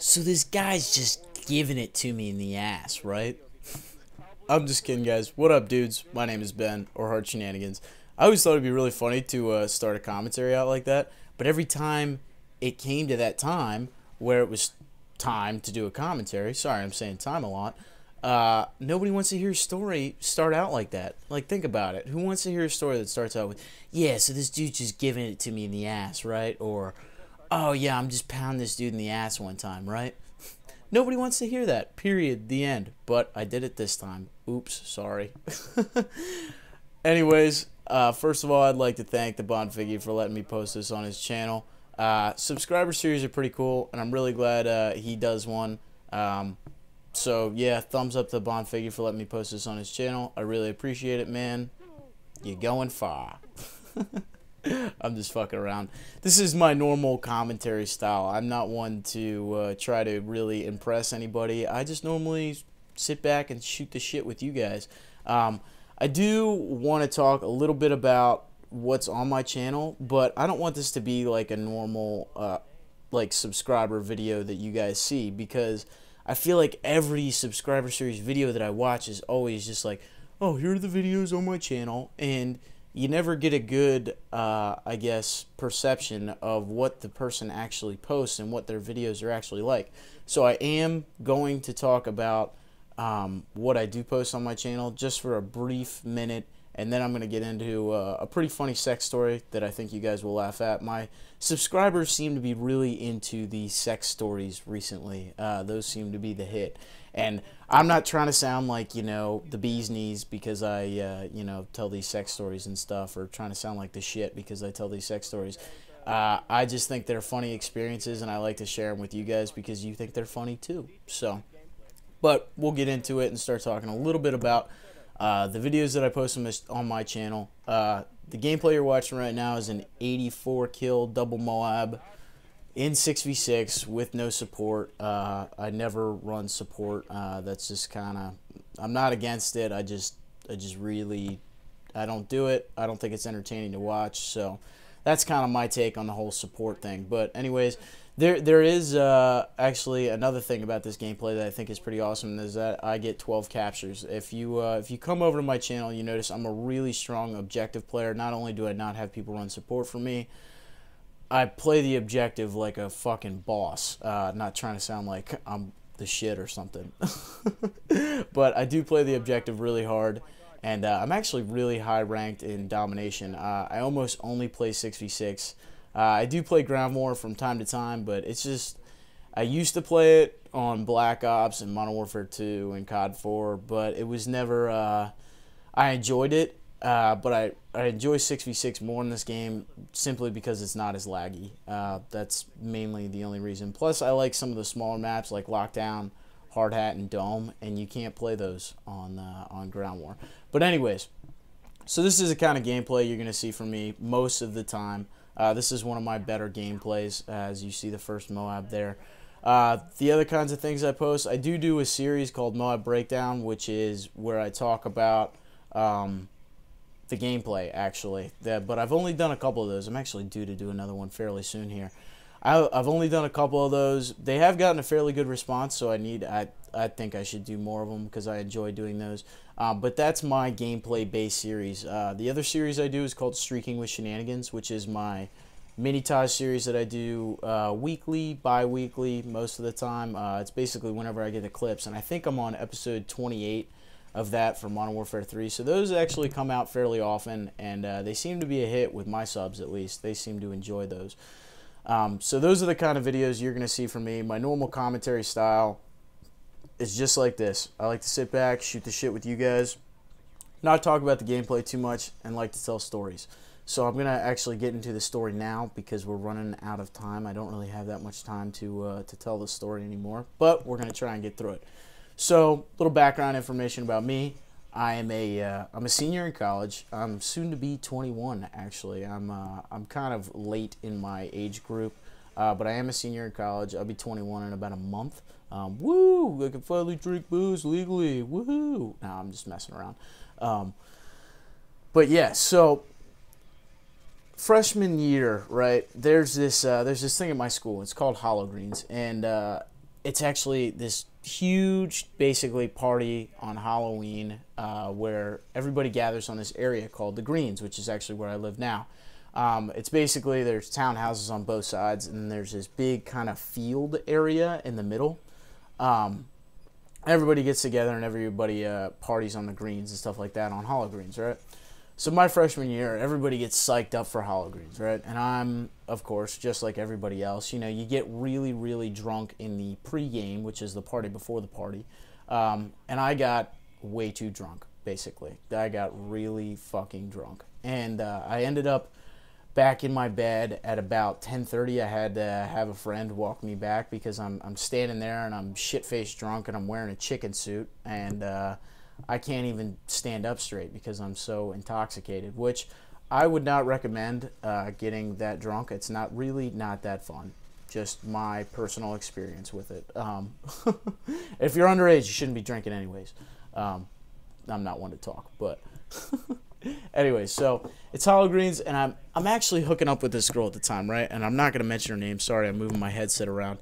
So this guy's just giving it to me in the ass, right? I'm just kidding, guys. What up, dudes? My name is Ben, or Hard Shenanigans. I always thought it'd be really funny to start a commentary out like that, but every time it came to that time where it was time to do a commentary, sorry, I'm saying time a lot, nobody wants to hear a story start out like that. Like, think about it. Who wants to hear a story that starts out with, yeah, so this dude's just giving it to me in the ass, right? Or, oh, yeah, I'm just pounding this dude in the ass one time, right? Nobody wants to hear that. Period. The end. But I did it this time. Oops. Sorry. Anyways, first of all, I'd like to thank the Figgy for letting me post this on his channel. Subscriber series are pretty cool, and I'm really glad he does one. So, yeah, thumbs up to Figgy for letting me post this on his channel. I really appreciate it, man. You're going far. I'm just fucking around. This is my normal commentary style. I'm not one to try to really impress anybody. I just normally sit back and shoot the shit with you guys. I do want to talk a little bit about what's on my channel, but I don't want this to be like a normal like subscriber video that you guys see, because I feel like every subscriber series video that I watch is always just like, oh, here are the videos on my channel, and you never get a good, I guess, perception of what the person actually posts and what their videos are actually like. So I am going to talk about what I do post on my channel just for a brief minute, and then I'm going to get into a pretty funny sex story that I think you guys will laugh at. My subscribers seem to be really into the sex stories recently. Those seem to be the hit. And I'm not trying to sound like, you know, the bee's knees because I, you know, tell these sex stories and stuff, or trying to sound like the shit because I tell these sex stories. I just think they're funny experiences, and I like to share them with you guys because you think they're funny too. So, but we'll get into it and start talking a little bit about the videos that I post on my channel. The gameplay you're watching right now is an 84 kill double MOAB in 6v6 with no support. I never run support. That's just kind of, I'm not against it. I just really, I don't do it. I don't think it's entertaining to watch. So that's kind of my take on the whole support thing. But anyways, there is actually another thing about this gameplay that I think is pretty awesome, is that I get 12 captures. If you come over to my channel, you notice I'm a really strong objective player. Not only do I not have people run support for me, I play the objective like a fucking boss. Not trying to sound like I'm the shit or something. But I do play the objective really hard. And I'm actually really high ranked in domination. I almost only play 6v6. I do play ground war from time to time, but it's just, I used to play it on Black Ops and Modern Warfare 2 and COD 4, but it was never, I enjoyed it. But I enjoy 6v6 more in this game simply because it's not as laggy. That's mainly the only reason. Plus, I like some of the smaller maps like Lockdown, Hard Hat, and Dome, and you can't play those on Ground War. But anyways, so this is the kind of gameplay you're going to see from me most of the time. This is one of my better gameplays, as you see the first MOAB there. The other kinds of things I post, I do a series called MOAB Breakdown, which is where I talk about the gameplay, actually. But I've only done a couple of those. I'm actually due to do another one fairly soon here. I've only done a couple of those. They have gotten a fairly good response, so I think I should do more of them because I enjoy doing those. But that's my gameplay-based series. The other series I do is called Streaking with Shenanigans, which is my mini-taj series that I do weekly, bi-weekly most of the time. It's basically whenever I get the clips, and I think I'm on episode 28 of that for Modern Warfare 3. So those actually come out fairly often, and they seem to be a hit with my subs, at least. They seem to enjoy those. So those are the kind of videos you're going to see from me. My normal commentary style is just like this. I like to sit back, shoot the shit with you guys, not talk about the gameplay too much, and like to tell stories. So I'm going to actually get into the story now because we're running out of time. I don't really have that much time to tell the story anymore, but we're going to try and get through it. So, little background information about me. I'm a senior in college. I'm soon to be 21. Actually, I'm kind of late in my age group, but I am a senior in college. I'll be 21 in about a month. Woo! I can finally drink booze legally. Woohoo! No, I'm just messing around. But yeah, so freshman year, right? There's this thing at my school. It's called Hollow Greens, and it's actually this huge, basically, party on Halloween where everybody gathers on this area called the Greens, which is actually where I live now. It's basically, there's townhouses on both sides, and there's this big kind of field area in the middle. Everybody gets together and everybody parties on the greens and stuff like that on Hollow Greens, right? So my freshman year, everybody gets psyched up for Hollow Greens, right? And I'm, of course, just like everybody else, you know, you get really, really drunk in the pregame, which is the party before the party. And I got way too drunk, basically. I got really fucking drunk. And I ended up back in my bed at about 10:30. I had to have a friend walk me back because I'm standing there and I'm shit-faced drunk and I'm wearing a chicken suit and I can't even stand up straight because I'm so intoxicated, which I would not recommend getting that drunk. It's not that fun. Just my personal experience with it. If you're underage, you shouldn't be drinking anyways. I'm not one to talk, but anyway, so it's Hollow Greens, and I'm actually hooking up with this girl at the time, right? And I'm not going to mention her name. Sorry, I'm moving my headset around.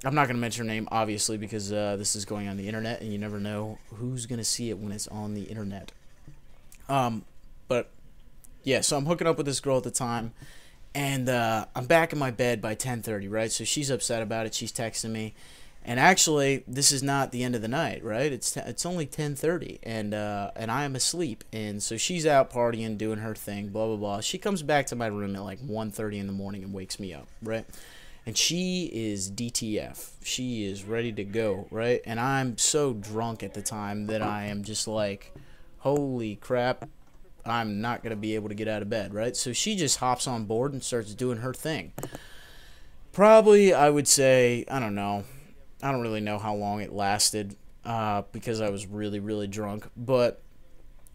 I'm not going to mention her name, obviously, because this is going on the internet, and you never know who's going to see it when it's on the internet. But, yeah, so I'm hooking up with this girl at the time, and I'm back in my bed by 10:30, right? So she's upset about it. She's texting me. And actually, this is not the end of the night, right? It's only 10:30, and I am asleep. And so she's out partying, doing her thing, blah, blah, blah. She comes back to my room at like 1:30 in the morning and wakes me up, right? And she is DTF. She is ready to go, right? And I'm so drunk at the time that I am just like, holy crap, I'm not going to be able to get out of bed, right? So she just hops on board and starts doing her thing. Probably, I would say, I don't know. I don't really know how long it lasted because I was really, really drunk. But,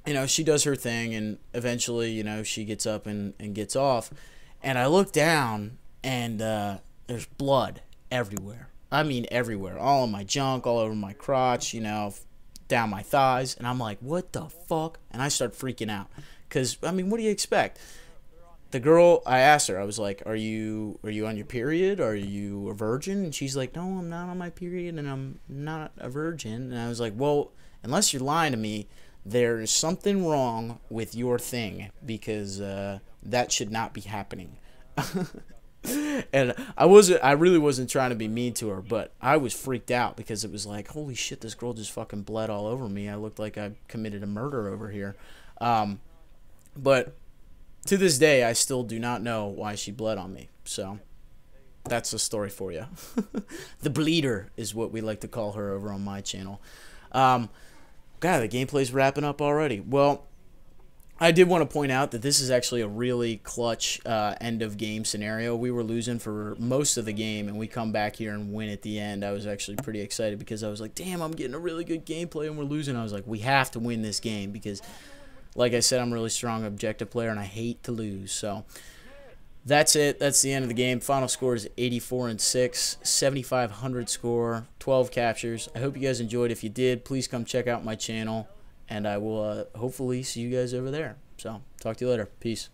you know, she does her thing, and eventually, you know, she gets up and gets off. And I look down, and there's blood everywhere. I mean, everywhere. All in my junk, all over my crotch, you know, down my thighs. And I'm like, what the fuck? And I start freaking out. Because, I mean, what do you expect? The girl, I asked her, I was like, are you on your period? Are you a virgin? And she's like, no, I'm not on my period, and I'm not a virgin. And I was like, well, unless you're lying to me, there's something wrong with your thing, because that should not be happening. And I really wasn't trying to be mean to her, but I was freaked out because it was like, holy shit, this girl just fucking bled all over me. I looked like I committed a murder over here. But to this day, I still do not know why she bled on me. So that's a story for you. The Bleeder is what we like to call her over on my channel. God, the gameplay's wrapping up already. Well, I did want to point out that this is actually a really clutch end-of-game scenario. We were losing for most of the game, and we come back here and win at the end. I was actually pretty excited because I was like, damn, I'm getting a really good gameplay, and we're losing. I was like, we have to win this game because, like I said, I'm a really strong objective player, and I hate to lose. So that's it. That's the end of the game. Final score is 84-6, 7,500 score, 12 captures. I hope you guys enjoyed. If you did, please come check out my channel. And I will hopefully see you guys over there. So, talk to you later. Peace.